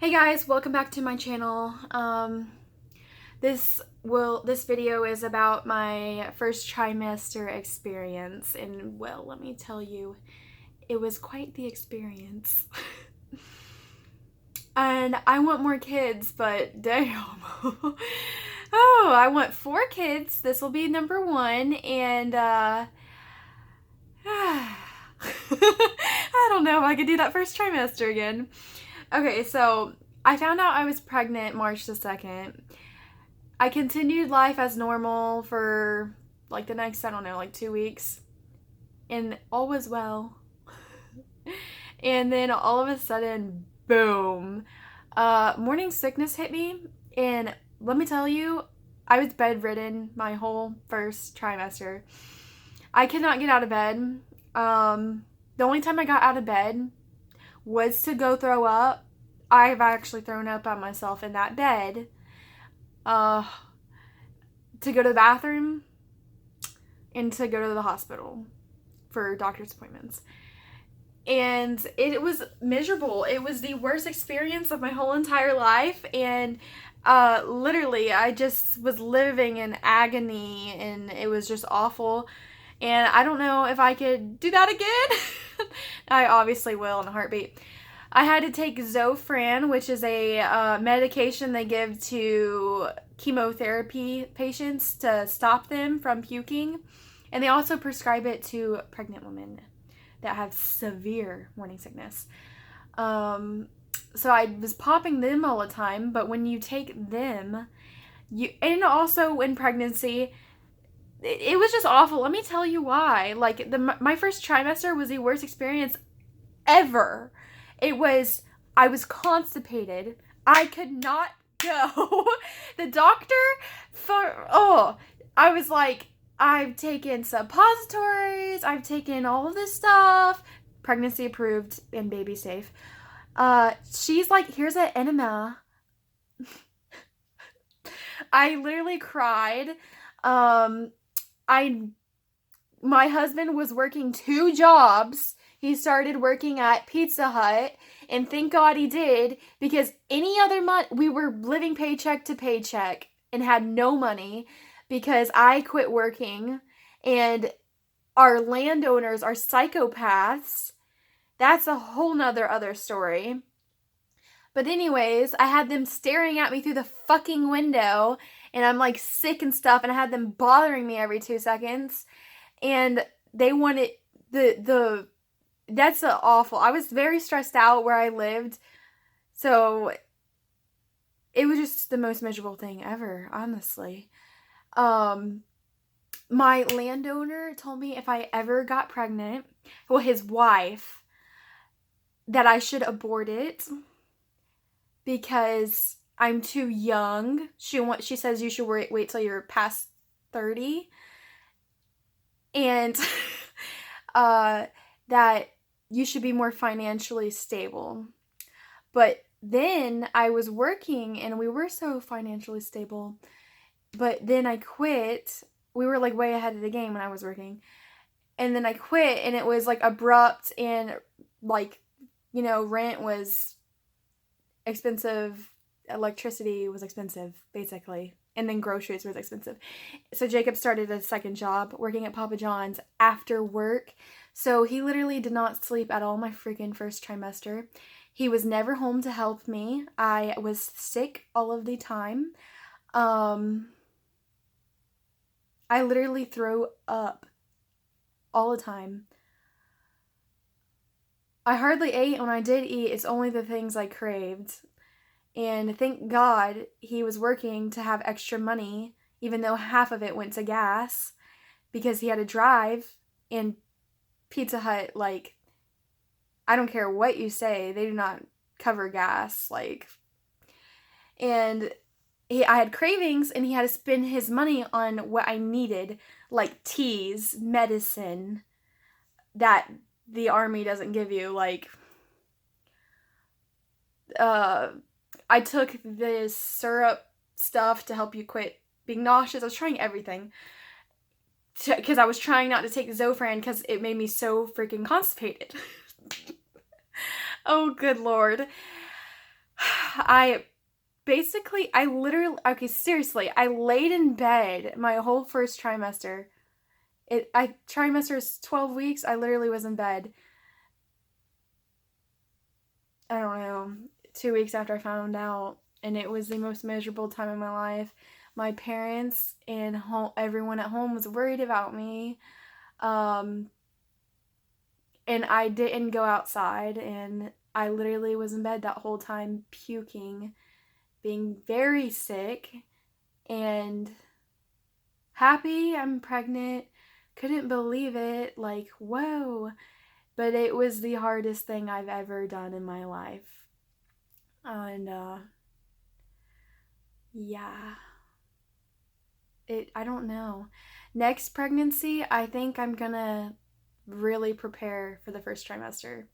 Hey guys, welcome back to my channel. This video is about my first trimester experience, and well, let me tell you, it was quite the experience. And I want more kids, but damn. Oh, I want 4 kids. This will be number 1, and I don't know if I could do that first trimester again. Okay, so I found out I was pregnant March the 2nd. I continued life as normal for like the next, I don't know, like 2 weeks. And all was well. And then all of a sudden, boom. Morning sickness hit me. And let me tell you, I was bedridden my whole first trimester. I could not get out of bed. The only time I got out of bed was to go throw up. I've actually thrown up on myself in that bed. To go to the bathroom and to go to the hospital for doctor's appointments. And it was miserable. It was the worst experience of my whole entire life. And literally, I just was living in agony, and it was just awful. And I don't know if I could do that again. I obviously will in a heartbeat. I had to take Zofran, which is a medication they give to chemotherapy patients to stop them from puking. And they also prescribe it to pregnant women that have severe morning sickness. So I was popping them all the time, but when you take them, and also in pregnancy, it was just awful. Let me tell you why. Like, my first trimester was the worst experience ever. I was constipated. I could not go. The doctor, I was like, I've taken suppositories, I've taken all of this stuff, pregnancy approved and baby safe. She's like, here's an enema. I literally cried. My husband was working 2 jobs. He started working at Pizza Hut, and thank God he did, because any other month we were living paycheck to paycheck and had no money because I quit working, and our landowners are psychopaths. That's a whole nother other story. But anyways, I had them staring at me through the fucking window, and I'm like sick and stuff, and I had them bothering me every 2 seconds, and they wanted that's awful. I was very stressed out where I lived. So it was just the most miserable thing ever, honestly. My landowner told me if I ever got pregnant, well, his wife, that I should abort it because I'm too young. She says you should wait till you're past 30. And that you should be more financially stable. But then I was working and we were so financially stable. But then I quit. We were like way ahead of the game when I was working. And then I quit, and it was like abrupt, and like, rent was expensive, electricity was expensive, basically. And then groceries was expensive. So Jacob started a second job working at Papa John's after work. So he literally did not sleep at all my freaking first trimester. He was never home to help me. I was sick all of the time. I literally threw up all the time. I hardly ate. When I did eat, it's only the things I craved. And thank God he was working to have extra money, even though half of it went to gas, because he had to drive. And Pizza Hut, like, I don't care what you say, they do not cover gas, like. And I had cravings, and he had to spend his money on what I needed, like teas, medicine that the army doesn't give you, like, I took this syrup stuff to help you quit being nauseous. I was trying everything because I was trying not to take Zofran because it made me so freaking constipated. Oh, good Lord. I I literally, okay, seriously, I laid in bed my whole first trimester. Trimester is 12 weeks. I literally was in bed, I don't know, 2 weeks after I found out, and it was the most miserable time of my life. My parents and everyone at home was worried about me. Um, and I didn't go outside, and I literally was in bed that whole time puking, being very sick, and happy I'm pregnant. Couldn't believe it. Like, whoa. But it was the hardest thing I've ever done in my life. And yeah. I don't know. Next pregnancy, I think I'm gonna really prepare for the first trimester.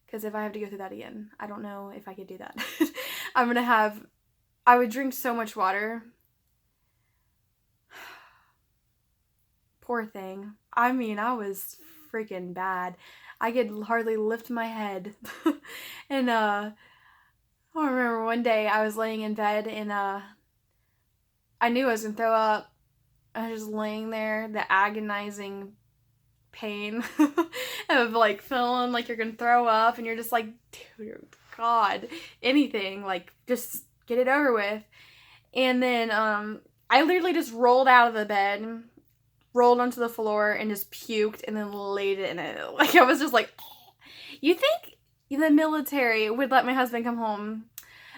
Because if I have to go through that again, I don't know if I could do that. I would drink so much water. Poor thing. I mean, I was freaking bad. I could hardly lift my head. And I remember one day I was laying in bed, and I knew I was gonna throw up. I was just laying there, the agonizing pain of like feeling like you're gonna throw up, and you're just like, dude, God, anything, like just get it over with. And then I literally just rolled out of the bed, rolled onto the floor, and just puked, and then laid in it. Like, I was just like, oh. You think the military would let my husband come home?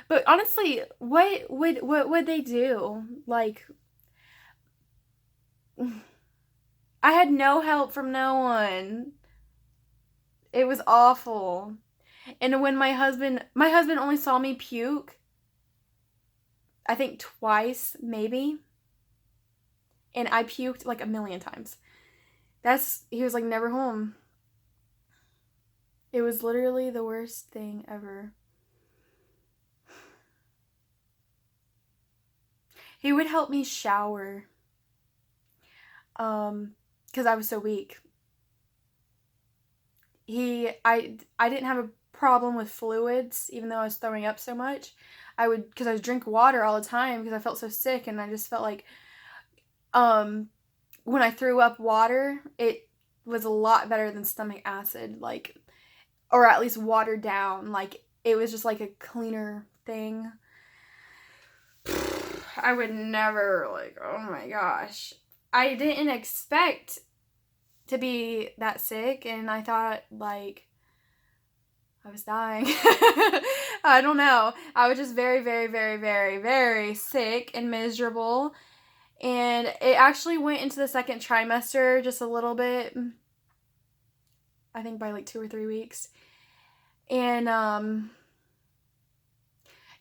But honestly, what would they do? Like, I had no help from no one. It was awful. And when my husband only saw me puke, I think twice, maybe. And I puked like a million times. He was like, never home. It was literally the worst thing ever. He would help me shower. Because I was so weak. I didn't have a problem with fluids, even though I was throwing up so much. Because I would drink water all the time because I felt so sick, and I just felt like, when I threw up water, it was a lot better than stomach acid, like, or at least watered down. Like, it was just like a cleaner thing. I would never, like, oh my gosh. I didn't expect to be that sick, and I thought, like, I was dying. I don't know. I was just very, very, very, very, very sick and miserable. And it actually went into the second trimester just a little bit. I think by like 2 or 3 weeks. And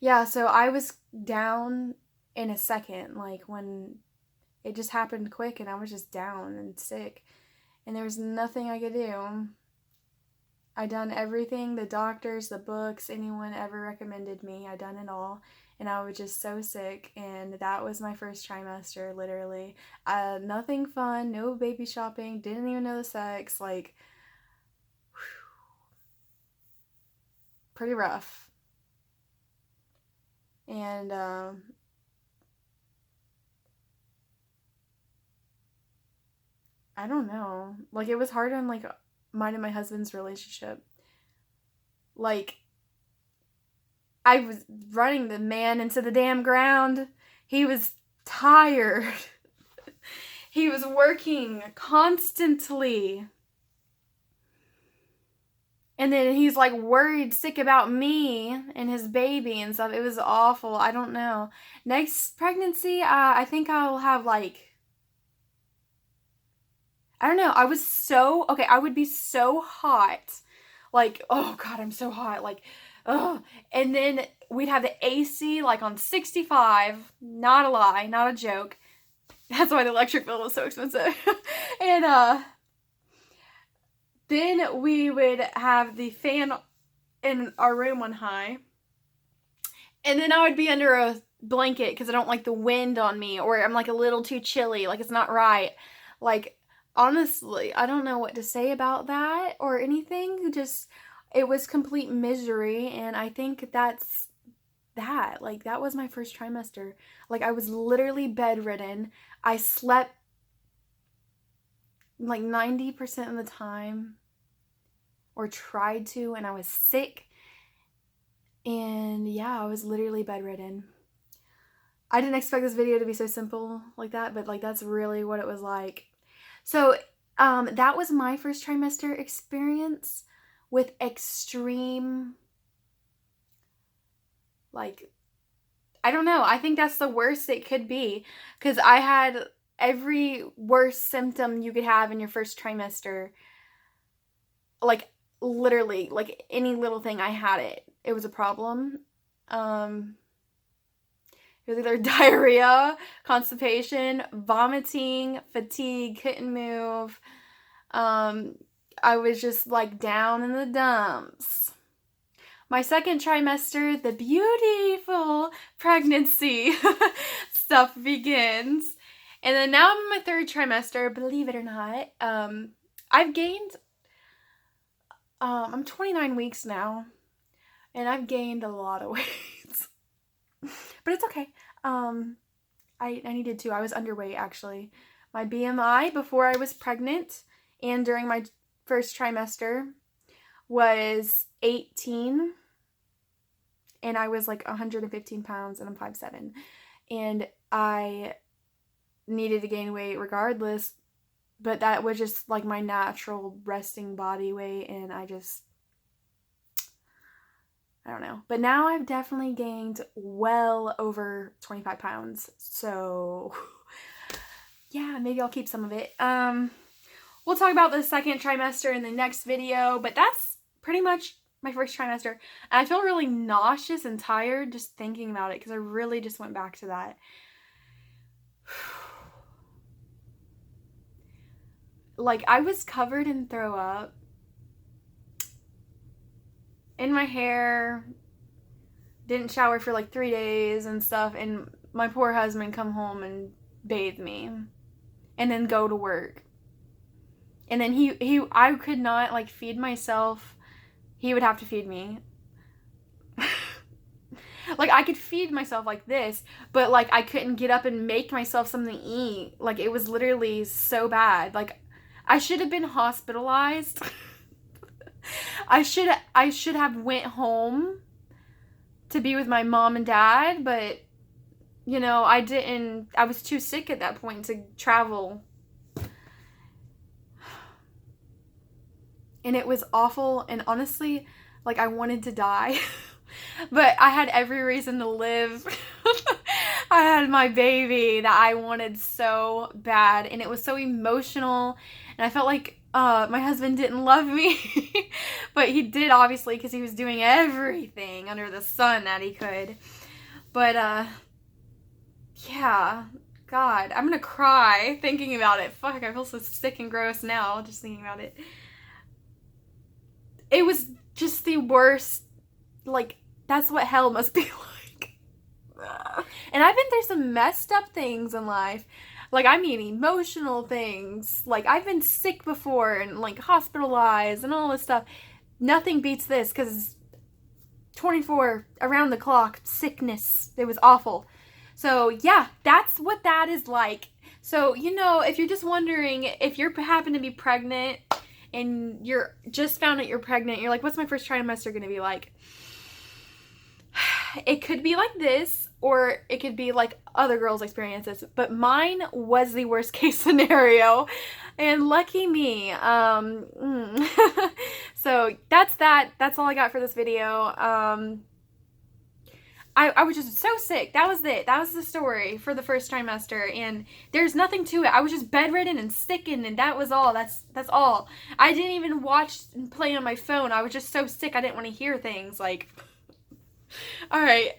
yeah, so I was down in a second, like when it just happened quick, and I was just down and sick, and there was nothing I could do. I done everything, the doctors, the books, anyone ever recommended me. I done it all, and I was just so sick. And that was my first trimester, literally. Nothing fun, no baby shopping, didn't even know the sex, like, whew, pretty rough. And I don't know, like, it was hard on, like, mine and my husband's relationship. Like, I was running the man into the damn ground. He was tired. He was working constantly. And then he's like worried, sick about me and his baby and stuff. It was awful. I don't know. Next pregnancy, I think I'll have like, I don't know. I would be so hot. Like, oh God, I'm so hot. Like, oh. And then we'd have the AC like on 65. Not a lie, not a joke. That's why the electric bill was so expensive. And then we would have the fan in our room on high. And then I would be under a blanket because I don't like the wind on me, or I'm like a little too chilly. Like, it's not right. Like, honestly, I don't know what to say about that or anything. Just, it was complete misery, and I think that's that was my first trimester. Like, I was literally bedridden. I slept like 90% of the time, or tried to, and I was sick. And yeah, I was literally bedridden. I didn't expect this video to be so simple like that, but like that's really what it was like. So that was my first trimester experience with extreme, like, I don't know. I think that's the worst it could be, because I had every worst symptom you could have in your first trimester. Like, literally, like any little thing, I had it. It was a problem. It was either diarrhea, constipation, vomiting, fatigue, couldn't move. I was just like down in the dumps. My second trimester, the beautiful pregnancy stuff begins. And then now I'm in my third trimester, believe it or not. I've gained, I'm 29 weeks now, and I've gained a lot of weight. But it's okay. I needed to. I was underweight, actually. My BMI before I was pregnant and during my first trimester was 18. And I was like 115 pounds, and I'm 5'7". And I needed to gain weight regardless. But that was just like my natural resting body weight. And I don't know. But now I've definitely gained well over 25 pounds. So yeah, maybe I'll keep some of it. We'll talk about the second trimester in the next video, but that's pretty much my first trimester. And I feel really nauseous and tired just thinking about it, because I really just went back to that. Like, I was covered in throw up in my hair, didn't shower for like 3 days and stuff, and my poor husband come home and bathe me and then go to work. And then I could not like feed myself. He would have to feed me. Like, I could feed myself like this, but like I couldn't get up and make myself something to eat. Like, it was literally so bad. Like, I should have been hospitalized. I should have went home to be with my mom and dad, but you know, I didn't. I was too sick at that point to travel. And it was awful, and honestly, like, I wanted to die. But I had every reason to live. I had my baby that I wanted so bad, and it was so emotional, and I felt like my husband didn't love me. But he did, obviously, because he was doing everything under the sun that he could. But yeah, God, I'm gonna cry thinking about it. Fuck, I feel so sick and gross now just thinking about it. It was just the worst. Like, that's what hell must be like. And I've been through some messed up things in life. Like, I mean, emotional things. Like, I've been sick before and like hospitalized and all this stuff. Nothing beats this, because 24 around the clock sickness. It was awful. So yeah, that's what that is like. So, you know, if you're just wondering, if you happen to be pregnant and you're just found out you're pregnant, you're like, what's my first trimester gonna be like? It could be like this, or it could be like other girls' experiences, but mine was the worst case scenario, and lucky me. So that's that. That's all I got for this video. I was just so sick. That was it. That was the story for the first trimester, and there's nothing to it. I was just bedridden and sickened, and that was all. That's all. I didn't even watch and play on my phone. I was just so sick I didn't want to hear things. Like, all right,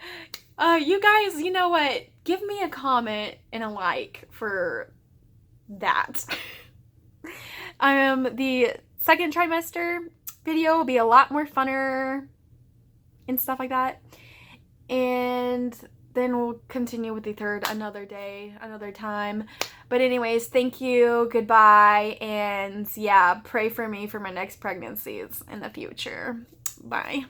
you guys, you know what? Give me a comment and a like for that. The second trimester video will be a lot more funner and stuff like that. And then we'll continue with the third another day, another time. But anyways, thank you, goodbye, and yeah, pray for me for my next pregnancies in the future. Bye.